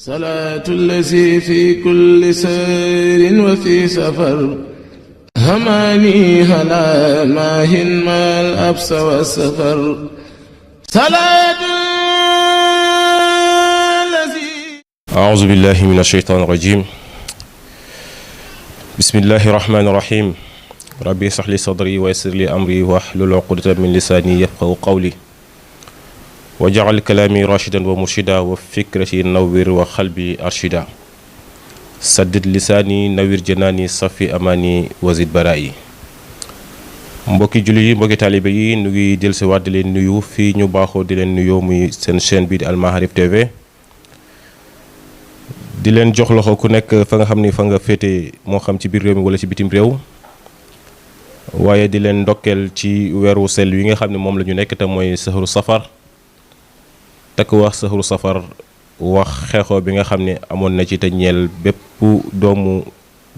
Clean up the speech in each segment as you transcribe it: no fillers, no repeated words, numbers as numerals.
salaatu llazi fi kulli sayrin wa fi safar hamaani halaa maahin maal absa wa safar salaatu llazi. A'uuzu billaahi mina shaytaani rajiim. Bismillaahi rahmaani rahiim. Rabbi ishrah li sadri wa yassir li amri wahlul uqdatan min lisaani yafqahu qawli. waj'al kalaami rashidan wa murshida wa fikrati nawwir wa qalbi arshida saddid lisaani nawwir janaani safi amaani wa zid baraa'i. mbokki julli yi mbokki taalibe yi ñu ngi dellusiwaat di leen nuyu fii ñu baaxoo di leen nuyoo muy seen chaîne bi di Al Maarif TV di leen jox loxo ku nekk fa nga xam ni fa nga féete moo xam ci biir réew mi wala ci bitim réew waaye di leen ndokkeel ci weeru sell yi nga xam ne moom la ñu nekk te mooy sahru safar. takk wax sahru safar wax xeexoo bi nga xam ne amoon na ci te ñeel bépp doomu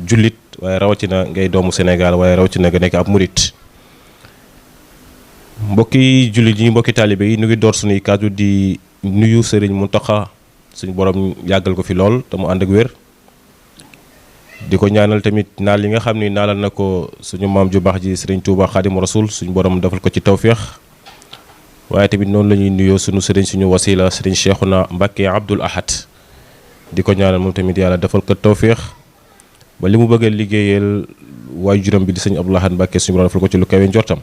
jullit waaye rawatina ngay doomu Sénégal waaye rawatina nga nekk ab murit. mbokki jullit yi mbokki taalibe yi ñu ngi door suñuy kàddu di nuyu Serigne Mountakha suñu borom yàggal ko fi lool te mu ànd ak wér. di ko ñaanal tamit naal li nga xam ni naalal na ko suñu maam ju baax ji Serigne Touba Xaadimu Rasul suñu borom defal ko ci tawféex. waaye tamit noonu la ñuy nuyoo suñu sëriñ suñu wasila sëriñ Cheikhouna Mbacké Abdoul Ahad di ko ñaanal moom tamit yàlla defal ko tawféex ba li mu bëgg a liggéeyal waajuram bi di sëñ Abdoul Ahad Mbacké suñu borom defal ko ci lu kawe njortam.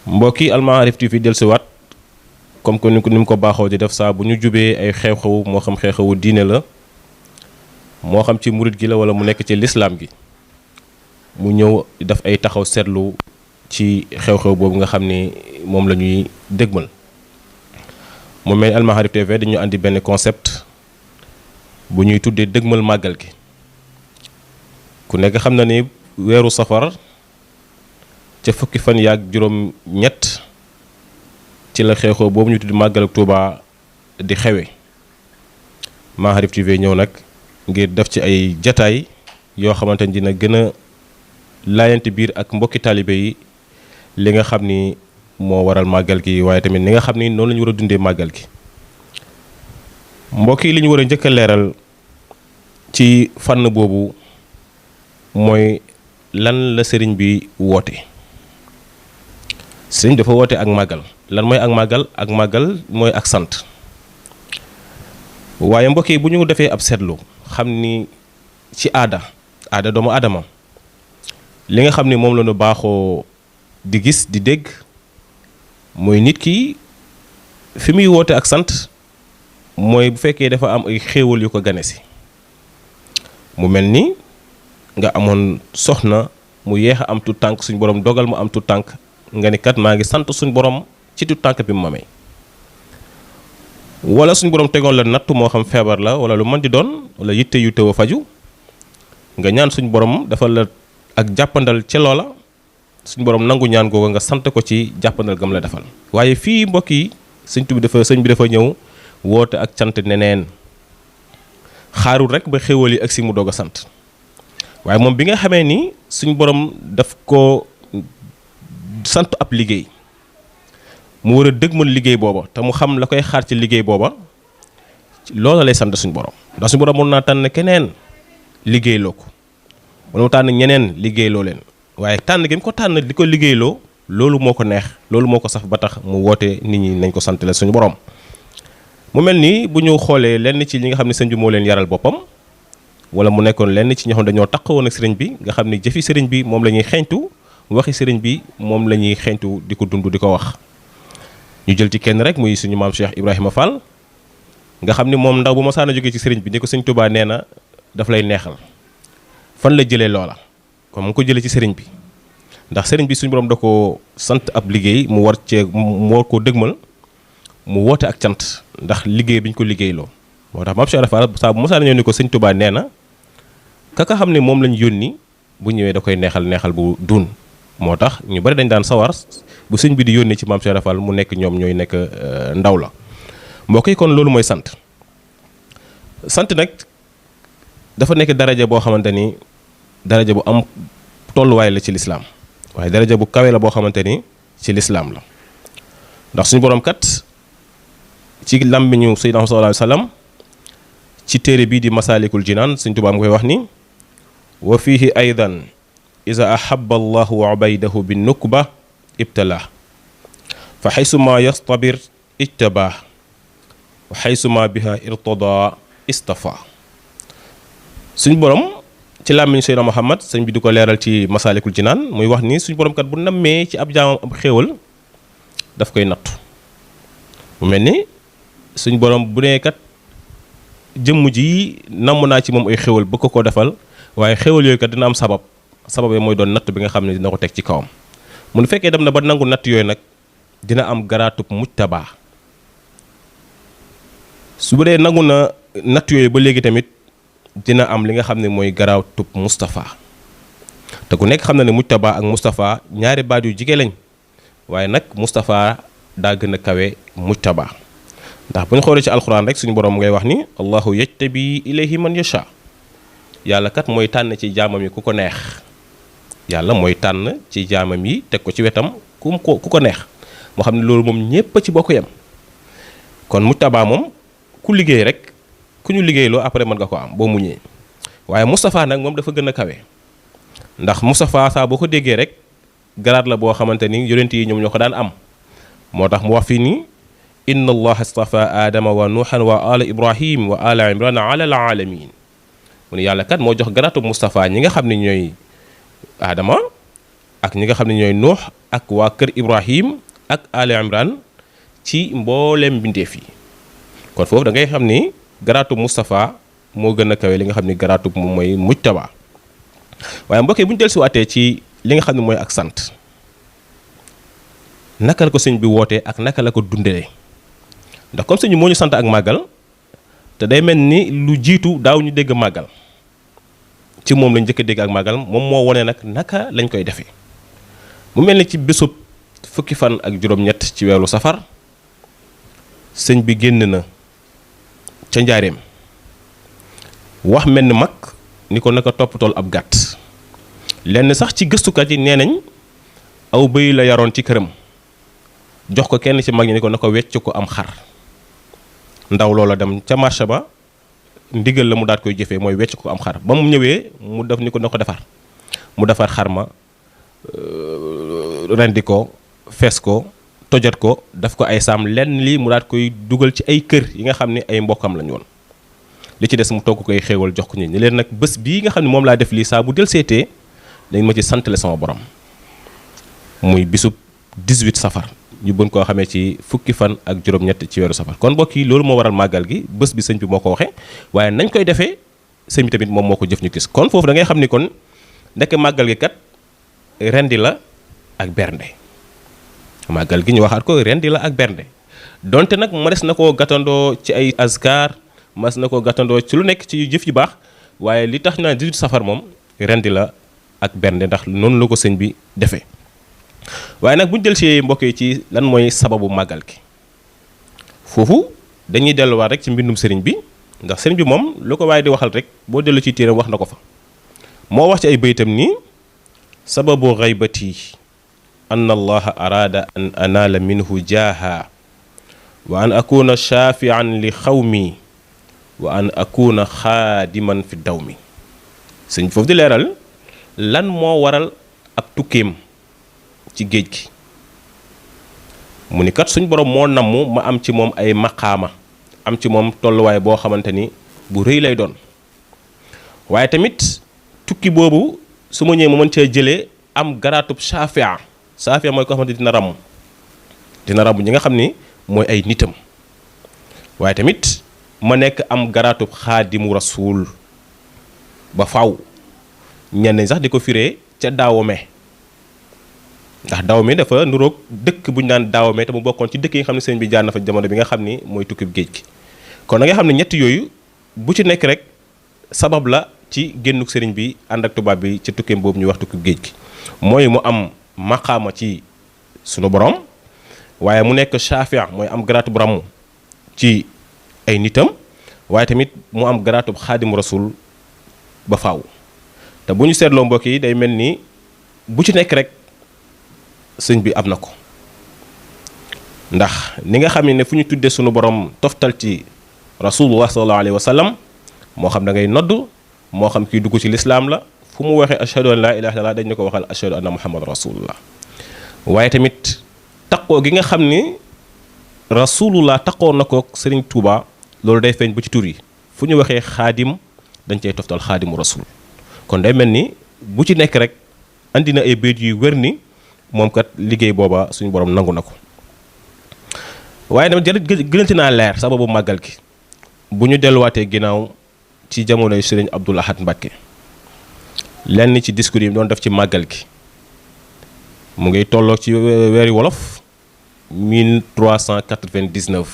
mbokki Al Maarif TV dellusiwaat comme que ni mu ko baaxoo di def saa bu ñu jubee ay xew-xew moo xam xew-xewu diine la moo xam ci murit gi la wala mu nekk ci lislaam gi mu ñëw def ay taxaw seetlu ci xew-xew boobu nga xam ni moom la ñuy dégmal. mu mel Al Maarif TV dañu andi benn concept bu ñuy tuddee dégmal màggal gi ku nekk xam na ni weeru safar ca fukki fan yaag juróom ñett ci la xew-xew boobu ñu tudd màggal ak Tuuba di xewe. Maarif TV ñëw nag ngir def ci ay jataay yoo xamante ni dina gën a laayante biir ak mbokki taalibe yi li nga xam ni moo waral màggal gi waaye tamit ni nga xam ni noonu la ñu war a dundee màggal gi. mbokk yi li ñu war a njëkk a leeral ci fànn boobu mooy lan la sëriñ bi woote. sëriñ dafa woote ak màggal. lan mooy ak màggal? ak màggal mooy ak sant. waaye mbokk yi bu ñu defee ab seetlu xam ni ci aada doomu aadama li nga xam ni moom la ñu baaxoo di gis di dégg mooy nit ki fi muy woote ak sant mooy bu fekkee dafa am ay xéewal yu ko gane si mu mel ni nga amoon soxna mu yeex a am tu tànk suñ borom dogal mu am tu tànk nga ni kat maa ngi sant suñ borom ci tu tànk bi mu ma may. wala suñ borom tegoon la natt moo xam feebar la wala lu mën di doon wala yitte yu teew a faju nga ñaan suñ borom dafa la ak jàppandal ca loola suñ borom nangu ñaan googu nga sant ko ci jàppandal gam la defal. waaye fii mbokk yi sëñ bi dafa ñëw woote ak cant neneen xaarul rek ba xéwal yi ak si mu doog a sant waaye moom bi nga xamee ni suñ borom daf ko sant ab liggéey mu war a dëgmal liggéey booba te mu xam la koy xaar ci liggéey booba loola lay sant suñ borom ndax suñ borom mën naa tànn keneen liggéeyloo ko wala mu tànn ñeneen liggéeyloo leen waaye tànn gi mu ko tànn di ko liggéeyloo loolu moo ko neex loolu moo ko saf ba tax mu woote nit ñi nañ ko santale suñu borom. mu mel ni bu ñu xoolee lenn ci ñi nga xam ne sëñ bi moo leen yaral boppam wala mu nekkoon lenn ci ñoo xam dañoo taq woon ak sëriñ bi nga xam ni jëfi sëriñ bi moom la ñuy xeeñtu waxi sëriñ bi moom la ñuy xeeñtu di ko dund di ko wax. ñu jël ci kenn rek muy suñu maam Cheikh Ibrahima Fall nga xam ni moom ndaw bu ma saan a jógee ci sëriñ bi ni ko sëñ Touba nee na daf lay neexal fan la jëlee loola kon mu ngi ko jëlee ci sëriñ bi ndax sëriñ bi suñu borom da ko sant ab liggéey mu war koo dëgmal mu woote ak cant ndax liggéey bi ñu ko liggéeyloo moo tax maam Cheikh Ibrahima Fall saa bu ma saan a ñëw ni ko sëñ Touba nee na kaka xam ne moom lañ yónni bu ñëwee da koy neexal bu duun moo tax ñu bari dañ daan sawar bu sëñ bi di yónnee ci maam Cheikh Ibrahima Fall mu nekk ñoom ñooy nekk ndaw la mbokk yi kon loolu mooy sant nag dafa nekk daraja boo xamante ni daraja bu am tolluwaay la ci lislaam waaye daraja bu kawe la boo xamante ni ci lislaam la ndax suñu borom kat ci làmmiñu Seydina sallallahu alayhi wa sallam ci téere bii di Masaalikul Jinaan Sëñ Tuubaa mu koy wax ni wa fiihi aydan iza ahabba allahu ubaydahu bin nukba ibtalah fa xaysuma yastabir ijtabah wa xaysuma biha irtada istafa. suñ borom ci làmmiñ Seydina Muhammad sëñ bi di ko leeral ci Masaalikul Jinaan muy wax ni suñ borom kat bu nammee ci ab jaamam ab xéewal daf koy nattu. mu mel ni suñ borom bu nee kat jëmm ji namm naa ci moom ay xéewal bëgg ko defal waaye xéewal yooyu kat dina am sabab yi mooy doon natt bi nga xam ne dina ko teg ci kawam. mu fekkee dem na ba nangu natt yooyu nag dina am garaatub mujtabaa. su bu dee nangu na natt yooyu ba léegi tamit dina am li nga xam ne mooy garaatub Moustapha. te ku nekk xam na ne mujtabaa ak Moustapha ñaari baat yu jige lañ waaye nag Moustapha daa gën a kawe mujtabaa. ndax bu ñu xoolee ci alxuraan rek suñu borom ngay wax ni allahu yajtabi ilayhi man yasha. yàlla kat mooy tànn ci jaamam yi ku ko neex. yàlla mooy tànn ci jaamam yi teg ko ci wetam ku ko neex moo xam ne loolu moom ñépp a ci bokk yam. kon mujtabaa moom ku liggéey rek ku ñu liggéeyloo après mën nga ko am boo muñee waaye Moustapha nag moom dafa gën a kawe. ndax Moustapha saa boo ko déggee rek garaat la boo xamante ni yonent yi ñoom ñoo ko daan am. moo tax mu wax fii nii inna allaha astafa aadama wa nuuhan wa ala ibrahim wa ala imran ala alaalamin. mu ne yàlla kat moo jox garaatu Moustapha ñi nga xam ne ñooy aadama ak ñi nga xam ne ñooy nuux ak waa kër ibrahim ak ala imran ci mbooleem mbindeef yi. kon foofu da ngay xam ni garaatu Moustapha moo gën a kawe li nga xam ne garaatu moom mooy mujtaba. waaye mbokk yi bu ñu dellusiwaatee ci li nga xam ne mooy ak sant naka la ko sëñ bi wootee ak naka la ko dundalee ndax comme sëñ bi moo ñu sant ak màggal te day mel ni lu jiitu daaw ñu dégg màggal ci moom lañ njëkk a dégg ak màggal moom moo wone nag naka lañ koy defee. mu mel ni ci bésub fukki fan ak juróom-ñett ci weeru safar sëñ bi génn na ca njaareem wax mel ni mag ni ko naka toppatool ab gàtt. lenn sax ci gëstukat yi nee nañ aw bëy la yaroon ci këram jox ko kenn ci mag ñi ni ko na ko wecc ko am xar. ndaw loola dem ca marché ba ndigal la mu daat koy jëfee mooy wecc ko am xar ba mu ñëwee mu def ni ko na ko defar mu defar xar ma rendi ko fees ko tojat ko daf ko ay saam lenn lii mu daat koy dugal ci ay kër yi nga xam ne ay mbokkam lañu woon. li ci des mu togg koy xéewal jox ko nit ñi leen nag bés bii nga xam ne moom laa def lii saa bu del seetee dañ ma ci santale sama borom muy bisub 18 safar ñu bën koo xamee ci fukki fan ak juróom-ñett ci weeru safar. kon mbokk yi loolu moo waral màggal gi bés bi sëñ bi moo ko waxee waaye nañ koy defee sëñ bi tamit moom moo ko jëf ñu gis. kon foofu da ngay xam ni kon ndekk màggal gi kat rendi la ak bernde. màggal gi ñu waxaat ko rendi la ak bernde donte nag mënees na koo gàttandoo ci ay azkar mas na ko gàttandoo ci lu nekk ci jëf yu baax waaye li tax naa 18 safar moom rendi la ak bernde ndax noonu la ko sëñ bi defee. waaye nag bu ñu del si mbokk yi ci lan mooy sababu màggal gi foofu dañuy delluwaat rek ci mbindum sëriñ bi ndax sëriñ bi moom lu ko waaye di waxal rek boo dellu ci téeram wax na ko fa. moo wax ci ay baytam nii sababu ghaybati anna allaha araada an anaala minhu jaaha wa an akuna shafian li xawmi wa an akuna xaadiman fi dawmi. sëñ foofu di leeral lan moo waral ab tukkeem ci géej gi mu ni kat suñ borom moo namm ma am ci moom ay maqaama am ci moom tolluwaay boo xamante ni bu rëy lay doon waaye tamit tukki boobu su ma ñëwee ma mën cee jëlee am garaatub shafia mooy ko xamante dina ramm ñi nga xam ni mooy ay nitam waaye tamit ma nekk am garaatub xaadimu rasul ba faw ñenn sax di ko firee ca daawame ndax daawame dafa nuroog dëkk bu ñu naan daawame te mu bokkoon ci dëkk yi nga xam ne sëñ bi jaar na fa jamono bi nga xam ni mooy tukkib géej gi. kon da nga xam ne ñett yooyu bu ci nekk rek sabab la ci génnuk sëriñ bi ànd ak tubaab bi ci tukkeem boobu ñuy wax tukkib géej gi mooy mu am maqaama ci sunu borom waaye mu nekk shafia mooy am garaatub ramm ci ay nitam waaye tamit mu am garaatub xaadimu rasul ba faaw. te bu ñu seetloo mbokk yi day mel ni bu ci nekk rek sëñ bi am na ko ndax ni nga xam ne fu ñu tuddee sunu borom toftal ci rasulullah sallallahu alayhi wa sallam moo xam da ngay nodd moo xam kii dugg ci lislaam la fu mu waxee ashhadu an laa ilaaha illallah dañ ne ko waxal ashhadu anna muhammad rasulullah waaye tamit taqoo gi nga xam ni rasulullah taqoo na ko Serigne Touba loolu day feeñ ba ci tur yi fu ñu waxee xaadim dañ cey toftal xaadimu rasul kon day mel ni bu ci nekk rek andi na ay bayt yu wér ni moom kat liggéey booba suñu borom nangu na ko waaye dama gënati naa leer sababu màggal gi bu ñu delluwaatee ginnaaw ci jamonoy Serigne Abdoul Ahad Mbacké lenn ci discours yi doon def ci màggal gi mu ngi tolloog ci weeri wolof 1399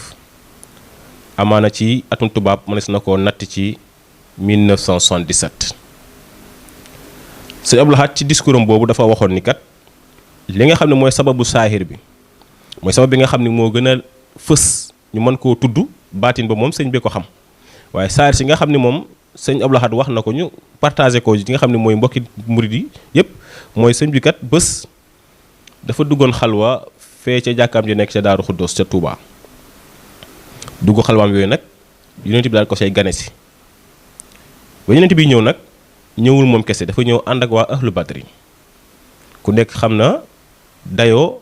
amaana ci atum tubaab mënees na koo natt ci 1977 Serigne Abdoul Ahad ci discours am boobu dafa waxoon ni kat li nga xam ne mooy sababu saahir bi mooy sabab bi nga xam ne moo gën a fës ñu mën koo tudd baatin ba moom sëñ bi ko xam waaye saahir si nga xam ne moom sëñ Abdoul Ahad wax na ko ñu partagé ko ci nga xam ne mooy mbokki murid yi yëpp mooy sëñ bi kat bés dafa duggoon xalwa fee ca jàkkaam ji nekk ca Daaru Xuddoos ca Touba dugg xalwaam yooyu nag yonent bi daal ko say gane si ba yonent bi ñëw nag ñëwul moom kese dafa ñëw ànd ak waa ahlu badri ku nekk xam na dayoo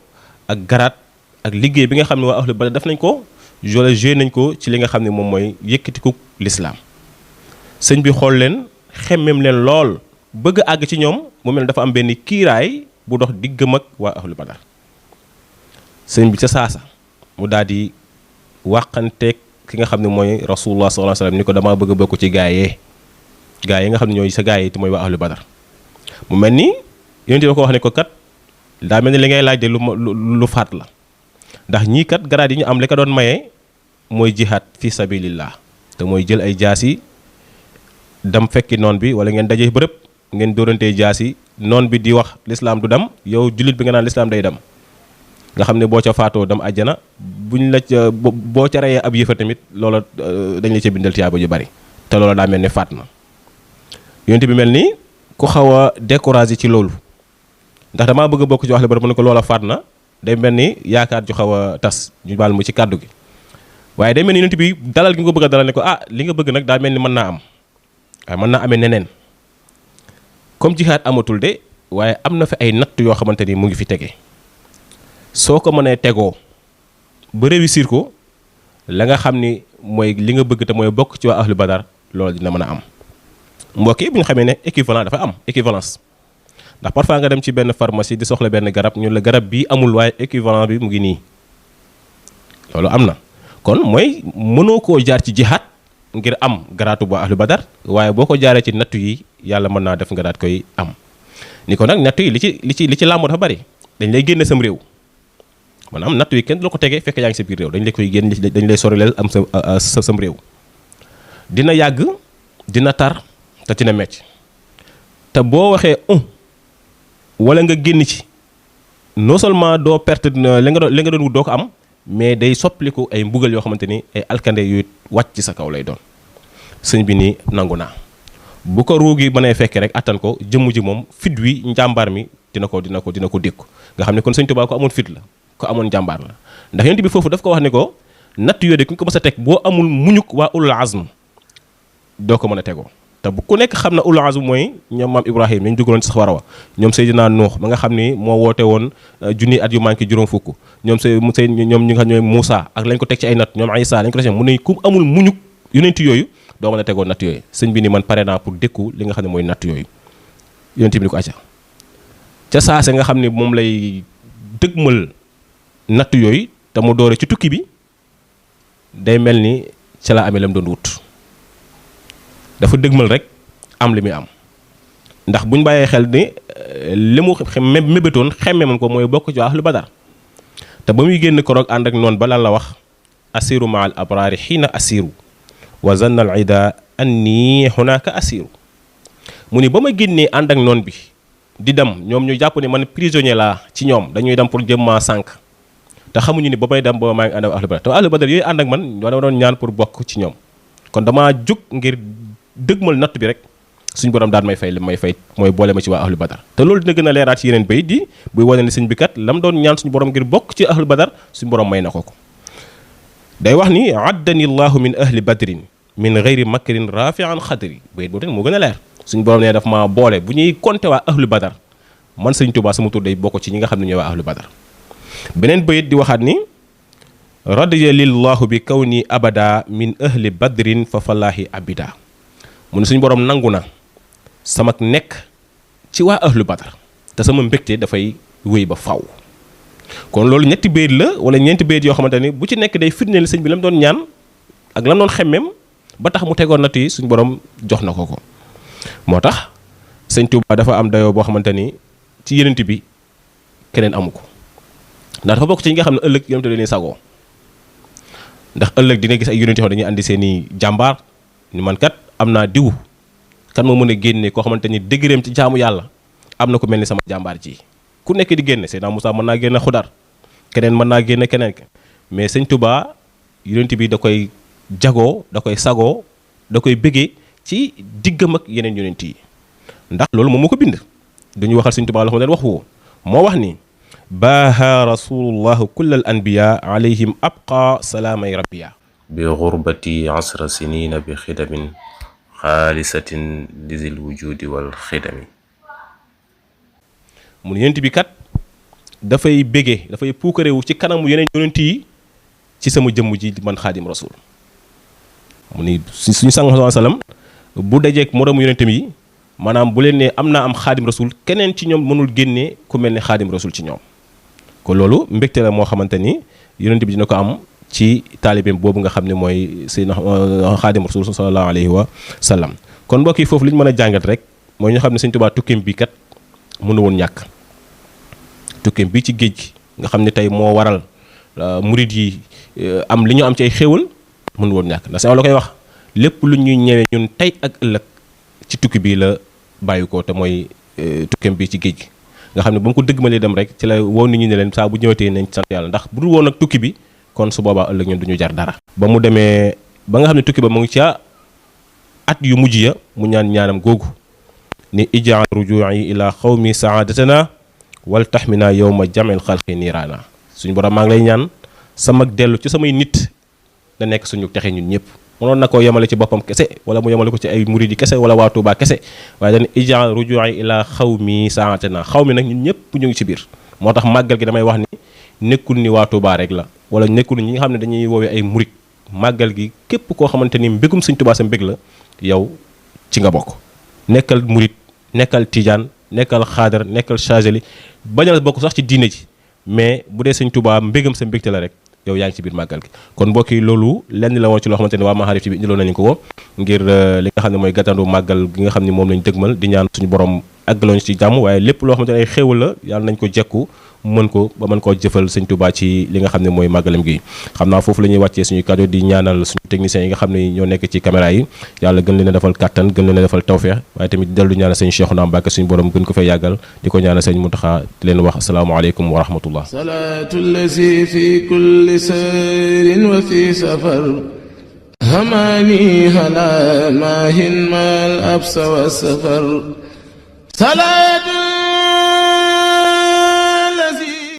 ak garaat ak liggéey bi nga xam ne waa ahlu badri def nañ ko joué nañ ko ci li nga xam ne moom mooy yëkkatiku lislaam sëñ bi xool leen xemmem leen lool bëgg a àgg ci ñoom mu mel ne dafa am benn kiiraay bu dox diggam ak waa ahlu badar sëñ bi ca saasa mu daal di wàqanteeg ki nga xam ne mooy rasulullah sallallahu alayhi wasallam ni ko damaa bëgg a bokk ci gaayee yi nga xam ne ñooy sa gaay yi te mooy waa ahlu badar mu mel ni yonent bi ko wax ne ko kat daa mel ni li ngay laaj de lu faat la ndax ñii kat garaat yi ñu am li ko doon maye mooy jihaad fi sabilillah te mooy jël ay jaasi dem fekki noon bi wala ngeen dajee bërëb ngeen dóorantee jaasi noon bi di wax lislaam du dem yow jullit bi nga naan lislaam day dem nga xam ne boo ca faatoo dem àjjana buñ la ca boo ca reyee ab yëfa tamit loola dañ la ca bindal tiyaaba ju bari te loola daa mel ne faat na yonent bi mel ni ku xaw a découragé ci loolu ndax damaa bëgg a bokk ci wax la bari mu ne ko loola faat na day mel ni yaakaar ju xaw a tas ñu baal mu ci kàddu gi waaye day mel ni yonent bi dalal gi nga ko bëgg a dalal ne ko li nga bëgg nag daa mel ni mën naa am waaye mën naa amee neneen comme jihaad amatul de waaye am na fi ay natt yoo xamante ni mu ngi fi tege soo ko mënee tegoo ba réussir ko la nga xam ni mooy li nga bëgg te mooy bokk ci waa ahlu badar loolu dina mën a am mbokk yi bu ñu xamee ne équivalent dafa am équivalence ndax parfois nga dem ci benn pharmacie di soxla benn garab ñu la garab bii amul waaye équivalent bi mu ngi nii loolu am na kon mooy mënoo koo jaar ci jihaad ngir am garaatu bu ahlu badar waaye boo ko jaaree ci nattu yi yàlla mën naa def nga daat koy am ni ko nag nattu yi li ci làmb dafa bari dañ lay génne sam réew maanaam nattu yi kenn du la ko tegee fekk yaa ngi sa biir réew dañ lay koy génn dañ lay sorileel am sa sam réew dina yàgg dina tar te dina mecc te boo waxee wala nga génn ci non seulement doo perte li nga doon wut doo ko am mais day soppaliku ay mbugal yoo xamante ni ay alkande yuy wàcc ci sa kaw lay doon sëñ bi nii nangu naa bu ko ruugi mënee fekkee rek attan ko jëmm ji moom fit wi njàmbaar mi dina ko dékku nga xam ne kon sëñ Tuubaa ko amoon fit la ko amoon njàmbaar la ndax yonent bi foofu daf ko wax ne ko natt yooyu de ku ñu ko mës a teg boo amul muñuk waa ulul azm doo ko mën a tegoo te bu ku nekk xam na ulul azm mooy ñoom maam Ibrahima ñu dugaloon ci sax wara wa ñoom Seydina Nuux ba nga xam ni moo woote woon junni at yu manqué juróom fukk ñoom ñoom ñi nga xam ñooy Moussa ak lañ ko teg ci ay natt ñoom Isa lañ ko teg ci mu ne ku amul muñuk yonent yooyu doo mën a tegoo natt yooyu sëñ bi ni man pare naa pour dékku li nga xam ne mooy natt yooyu yonent bi ni ko acca ca saase nga xam ne moom lay dëgmal natt yooyu te mu doore ci tukki bi day mel ni ca la amee lam doon wut dafa dëgmal rek am li muy am ndax buñ bàyyee xel ni li mu mébétoon xemme moom ko mooy bokk ci waa ahlu badar te ba muy génn koroog ànd ak noonu ba lan la wax asiru ma al abraari xiina asiru wa zanna al ida anni hunaka asiru mu ni ba ma génnee ànd ak noon bi di dem ñoom ñu jàpp ne man prisonnier laa ci ñoom dañuy dem pour jëm maa sànq te xamuñu ni ba may dem booba maa ngi ànd ak ahlu badar te ahlu badar yooyu ànd ak man dama doon ñaan pour bokk ci ñoom kon damaa jóg ngir dëgmal natt bi rek suñ borom daan may fay li may fay mooy boole ma ci waa ahlu badar te loolu dina gën a leeraat ci yeneen bayit di buy wane ni sëñ bi kat lam doon ñaan suñu borom ngir bokk ci ahlu badar suñu borom may na ko day wax ni addani llahu min ahli badrin min ghayri makrin rafi'an xadri bayit boobu tamit moo gën a leer suñu borom ne daf maa boole bu ñuy compter waa ahlu badar man sëñ Tuubaa sama tur day bokk ci ñi nga xam ne ñooy waa ahlu badar beneen bayit di waxaat ni radiya lillahu bi kawni abada min ahli badrin fa falaahi abida mu ne suñu borom nangu na sama nekk ci waa ahlu badar te sama mbégte dafay wéy ba faw kon loolu ñetti bayit la wala ñeenti bayit yoo xamante ni bu ci nekk day firndeel sëñ bi la mu doon ñaan ak la mu doon xemmeem ba tax mu tegoon natt yi suñu borom jox na ko moo tax sëñ Tuubaa dafa am dayoo boo xamante ni ci yenent bi keneen amu ko ndax dafa bokk ci ñi nga xam ne ëllëg yonent dañuy sagoo ndax ëllëg dina gis ay yonent yoo xam dañuy andi seen i jàmbaar ni man kat am naa diw kan moo mën a génne koo xamante ni dëgëreem ci jaamu yàlla am na ko mel ni sama jàmbaar ji ku nekk di génne Seydina Moussa mën naa génne Xudar keneen mën naa génne keneen mais sëñ Tuubaa yonent bi da koy jagoo da koy sagoo da koy bëggee ci diggam ak yeneen yonent yi ndax loolu moom moo ko bind duñu waxal sëñ Tuubaa loo xam ne wax woo moo wax ni baaha rasulullahu kull al anbiya alayhim abqa salaamay rabbiya bi gurbati asra sinina bi xidamin xaalisatin lizil wujudi wal xidami mun yonent bi kat dafay bége dafay puukarewu ci kanamu yeneen yonent yi ci sama jëmm ji man xaadim rasul mu ni suñu sang sallam bu dajeek moroomu yonentam yi maanaam bu leen ne am naa am xaadim rasul keneen ci ñoom mënul génnee ku mel ne xaadim rasul ci ñoom kon loolu mbégte la moo xamante ni yonent bi dina ko am ci taalibeem boobu nga xam ne mooy sayyidina xaadim rasul sallallahu alayhi wa sallam kon mbokk yi foofu li ñu mën a jàngat rek mooy ñu xam ne Sëñ Tuubaa tukkeem bi kat mënu woon ñàkk tukkeem bi ci géej gi nga xam ne tey moo waral murid yi am li ñu am ci ay xéewal mënu woon ñàkk ndax sa la koy wax lépp lu ñuy ñëwee ñun tey ak ëllëg ci tukki bii la bàyyi ko te mooy tukkeem bi ci géej gi nga xam ne ba mu ko dëgg ma lee dem rek ci la woo nit ñi ne leen saa bu ñëwatee nañ sant yàlla ndax bu dul woon ak tukki bi kon su boobaa ëllëg ñun duñu jar dara ba mu demee ba nga xam ne tukki ba mu ngi ca at yu mujj ya mu ñaanam googu ni ijaal ruju'i ila xawmi saadatana wal taxmina yawma jamil xalqi niiraana suñu borom maa ngi lay ñaan sama dellu ci samay nit da nekk suñu texe ñun ñëpp mënoon na koo yemale ci boppam kese wala mu yemale ko ci ay murid yi kese wala waa Tuubaa kese waaye dañ ijaal ruju'i ila xawmi saadatana xaw mi nag ñun ñëpp ñu ngi ci biir moo tax màggal gi damay wax ni nekkul ni waa Tuubaa rek la wala nekkul ni ñi nga xam ne dañuy woowee ay murid màggal gi képp koo xamante ni mbégum Sëñ Tuubaa sa mbég la yow ci nga bokk nekkal murid nekkal tijaan nekkal xaadar nekkal chageli bañal bokk sax ci diine ji mais bu dee Sëñ Tuubaa mbégam sa mbégte la rek yow yaa ngi ci biir màggal gi kon mbokk yi loolu lenn la woon ci loo xamante ni waa Maarif TV indiloon nañu ko ngir li nga xam ne mooy gàttandu màggal gi nga xam ne moom lañu dëgmal di ñaan suñu borom àggaloon ci jàmm waaye lépp loo xamante ne ay xéewal la yàlla nañ ko jekku mën ko ba mën koo jëfal Sëñ Tuubaa ci li nga xam ne mooy màggalam gi xam naa foofu la ñuy wàccee suñu kàddu di ñaanal suñu techniciens yi nga xam ne ñoo nekk ci caméra yi yàlla gën leen a defal kàttan gën leen a defal tawfeex waaye tamit dellu ñaanal sëñ Cheikhouna Mbacké suñu borom gën ko fay yàggal di ko ñaanal sëñ Muntaxa di leen wax asalaamaaleykum wa rahmatullah salaatu lazi fi kulli sayrin wa fi safar hamani hala maahin mal absa wa safar salaatu